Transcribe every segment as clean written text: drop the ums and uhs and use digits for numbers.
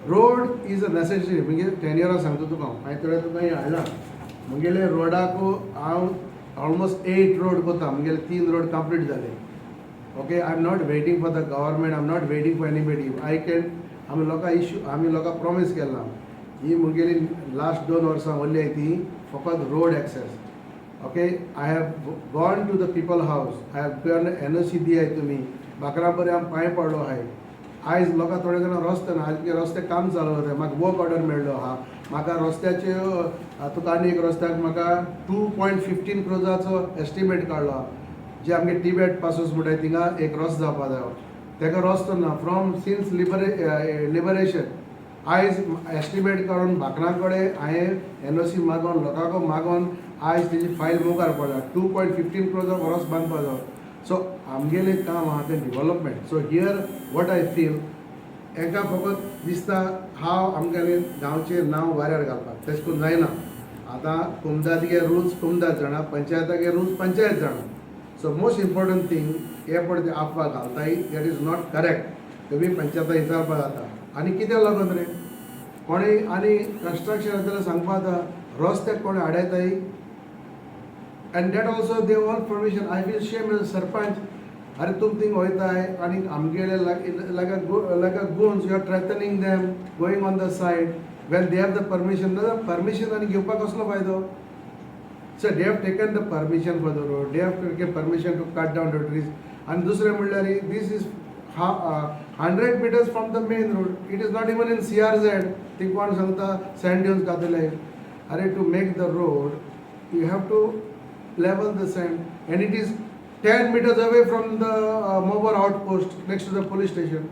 road is a necessity म्हणजे टेन्युअराक सांगता तुका हांवें थोडे तुका हें हाडलां मुगेले रोडाक हांव ऑलमोस्ट 8 रोड करता मुगेले 3 रोड कंप्लीट जाले okay I am not waiting for the government I am not waiting for anybody I can आमी लोकां प्रॉमीस केलां ही मुगेली लास्ट 2 वर्सां व्हरली हाय ती फकत road access okay I have gone to the people house I have gone NOC दियाय तुमी बाकरा बरें हांव पांय पडलो आहाय आयज लोकां थोडे जाणां रस्ते ना आयज रस्ते काम चालू जाता म्हाका वर्क ऑर्डर मेळ्ळो आहा म्हाका रस्त्याचे तुका आनी एक रस्त्याक म्हाका 2.15 क्रोजाचो एस्टिमेट काडलो जे आमगे टिबेट पासूस म्हणटाय थिंगा एक रस्तो जावपा जायो तेका रस्तो ना फ्रॉम सिन्स लिबरेशन आयज एस्टिमेट काडून बाकरां कडेन हांवें NOC मागोवन लोकांक मागोवन आयज तेजी फायल मुखार पडला 2.15 क्रोजाचो रस्तो बांदपा जायो सो आमगेलें काम आहा तें development so here what I feel एका फकत दिसता हांव आमगेलें गांवचें नांव वाऱ्यार घालपाक तशें करून जायना आतां कुमदादगे रुल्स कुमदाद जाणा पंचायतागे रुल्स पंचायत जाणा सो मोस्ट इम्पॉर्टंट थिंग हे पडटे आपवा घालताय दॅट इज नॉट करेक्ट तुमी पंचायता विचारपा जाता आनी कित्याक लागून रे कोणें आनी कन्स्ट्रक्शन जाल्यार सांगपा जाता रस्त्याक कोणें आडयताय and that also they all permission I feel shame as a sarpanch are tum thing hoitay ani amgele like a goons you are threatening them going on the side when they have the permission the permission ani घेवपाक कसलो फायदो so they have taken the permission for the road they have taken permission to cut down the trees and dusre म्हणल्यार this is 100 meters from the main road it is not even in CRZ ती कोण सांगता sand dunes घातले are to make the road you have to level the sand and it is 10 meters away from the mobile outpost next to the police station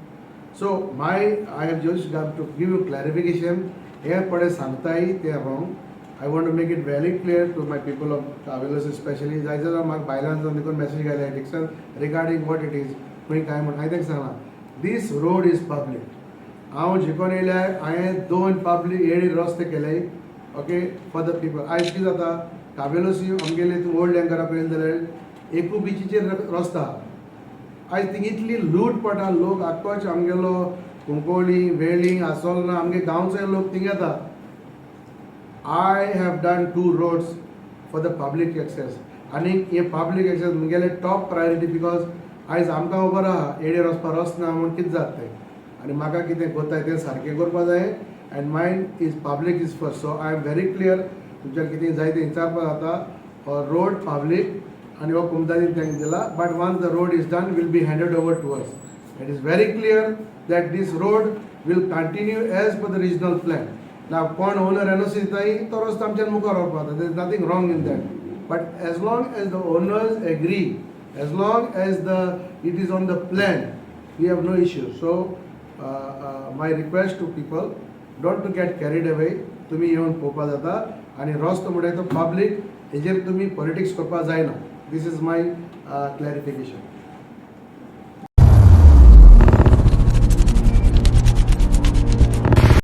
so I have just got to give you clarification here pade sangtai they are wrong I want to make it very clear to my people of Cavelosim especially I just my balance on the message gale Dixon regarding what it is koi kai mon I think sana this road is public हांव जिकोन येयल्यार हांवें 2 public येडी रस्ते केले okay for the people आयज कितें जाता कावेलोसीम आमगेले old एंकरा पळयलें जाल्यार एकू बिचीचेर रस्तो आयज थिंग इतली लूट पडटा लोक आख्खोच आमगेलो कुंकोळी वेळी आसोलना आमगे गांवचे लोक थिंग येता I have done 2 roads for the public access आनी हे पब्लीक एक्सेस मुगेले टॉप प्रायोरिटी बिकॉज आयज आमकां खबर आहा येडे वचपा रस्तो ना म्हूण कितें जाता तें आनी म्हाका कितें कोत्ताय तें सारकें करपा जाय and mind is public is first so I am very clear तुमच्या कितें जाय तें विचारपा जाता रोड पब्लीक आनी हो कुमदादी तांकां दिला but once the road is done will be handed over to us it is very clear that this road will continue as per the regional plan नाव कोण ओनर NOC दिताय तो रस्तो आमच्यान मुखार वचपा जाता there is nothing wrong in that but as long as the owners agree as long as it is on the plan we have no issue so my request to people don't to get carried away तुमी येवन पळोवपा जाता आनी रस्तो म्हणटा तो public हेजेर तुमी पॉलिटिक्स करपा जायना दिस इज माय क्लॅरिफिकेशन